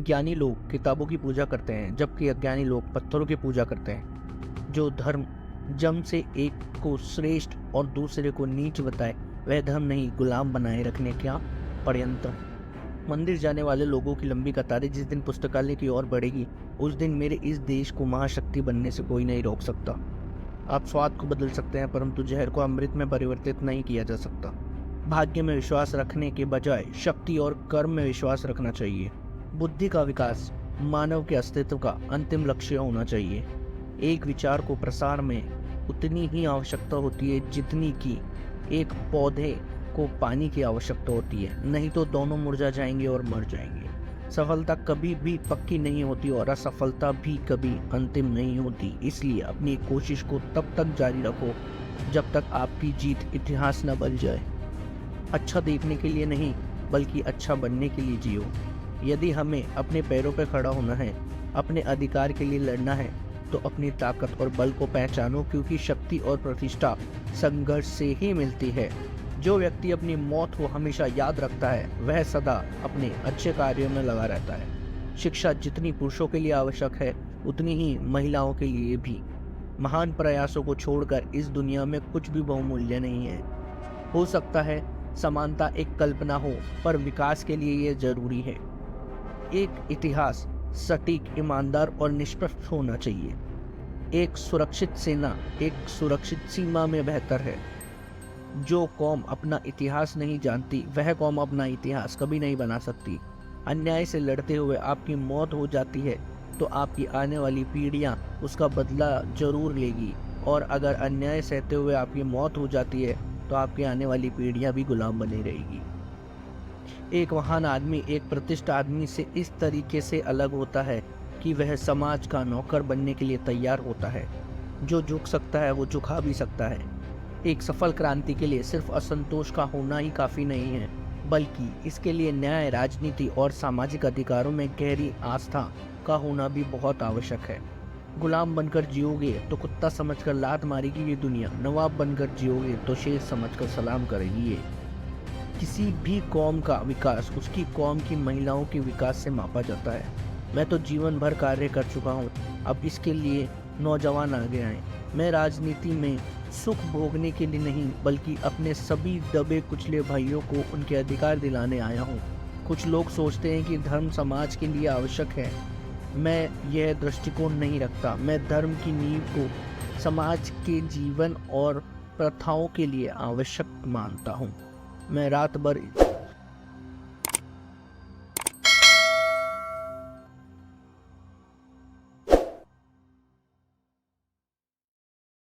ज्ञानी लोग किताबों की पूजा करते हैं, जबकि अज्ञानी लोग पत्थरों की पूजा करते हैं। जो धर्म जम से एक को श्रेष्ठ और दूसरे को नीच बताए, वह धर्म नहीं, गुलाम बनाए रखने का षड्यंत्र। मंदिर जाने वाले लोगों की लंबी कतारें जिस दिन पुस्तकालय की ओर बढ़ेगी, उस दिन मेरे इस देश को महाशक्ति बनने से कोई नहीं रोक सकता। आप स्वाद को बदल सकते हैं, परंतु जहर को अमृत में परिवर्तित नहीं किया जा सकता। भाग्य में विश्वास रखने के बजाय शक्ति और कर्म में विश्वास रखना चाहिए। बुद्धि का विकास मानव के अस्तित्व का अंतिम लक्ष्य होना चाहिए। एक विचार को प्रसार में उतनी ही आवश्यकता होती है जितनी कि एक पौधे को पानी की आवश्यकता होती है, नहीं तो दोनों मुरझा जाएंगे और मर जाएंगे। सफलता कभी भी पक्की नहीं होती और असफलता भी कभी अंतिम नहीं होती। इसलिए अपनी कोशिश को तब तक जारी रखो जब तक आपकी जीत इतिहास न बन जाए। अच्छा देखने के लिए नहीं, बल्कि अच्छा बनने के लिए जियो। यदि हमें अपने पैरों पर खड़ा होना है, अपने अधिकार के लिए लड़ना है, तो अपनी ताकत और बल को पहचानो, क्योंकि शक्ति और प्रतिष्ठा संघर्ष से ही मिलती है। जो व्यक्ति अपनी मौत को हमेशा याद रखता है, वह सदा अपने अच्छे कार्यों में लगा रहता है। शिक्षा जितनी पुरुषों के लिए आवश्यक है, उतनी ही महिलाओं के लिए भी। महान प्रयासों को छोड़कर इस दुनिया में कुछ भी बहुमूल्य नहीं है। हो सकता है समानता एक कल्पना हो, पर विकास के लिए यह जरूरी है। एक इतिहास सटीक, ईमानदार और निष्पक्ष होना चाहिए। एक सुरक्षित सेना एक सुरक्षित सीमा में बेहतर है। जो कौम अपना इतिहास नहीं जानती, वह कौम अपना इतिहास कभी नहीं बना सकती। अन्याय से लड़ते हुए आपकी मौत हो जाती है, तो आपकी आने वाली पीढ़ियां उसका बदला जरूर लेगी, और अगर अन्याय सहते हुए आपकी मौत हो जाती है, तो आपकी आने वाली पीढ़ियां भी गुलाम बनी रहेगी। एक महान आदमी एक प्रतिष्ठित आदमी से इस तरीके से अलग होता है कि वह समाज का नौकर बनने के लिए तैयार होता है। जो झुक सकता है वो झुका भी सकता है। एक सफल क्रांति के लिए सिर्फ असंतोष का होना ही काफी नहीं है, बल्कि इसके लिए न्याय, राजनीति और सामाजिक अधिकारों में गहरी आस्था का होना भी बहुत आवश्यक है। गुलाम बनकर जियोगे तो कुत्ता समझकर लात मारेगी ये दुनिया, नवाब बनकर जियोगे तो शेर समझकर सलाम करेगी ये। किसी भी कौम का विकास उसकी कौम की महिलाओं के विकास से मापा जाता है। मैं तो जीवन भर कार्य कर चुका हूँ, अब इसके लिए नौजवान आगे आए। मैं राजनीति में सुख भोगने के लिए नहीं, बल्कि अपने सभी दबे कुचले भाइयों को उनके अधिकार दिलाने आया हूँ। कुछ लोग सोचते हैं कि धर्म समाज के लिए आवश्यक है। मैं यह दृष्टिकोण नहीं रखता। मैं धर्म की नींव को समाज के जीवन और प्रथाओं के लिए आवश्यक मानता हूँ। मैं रात भर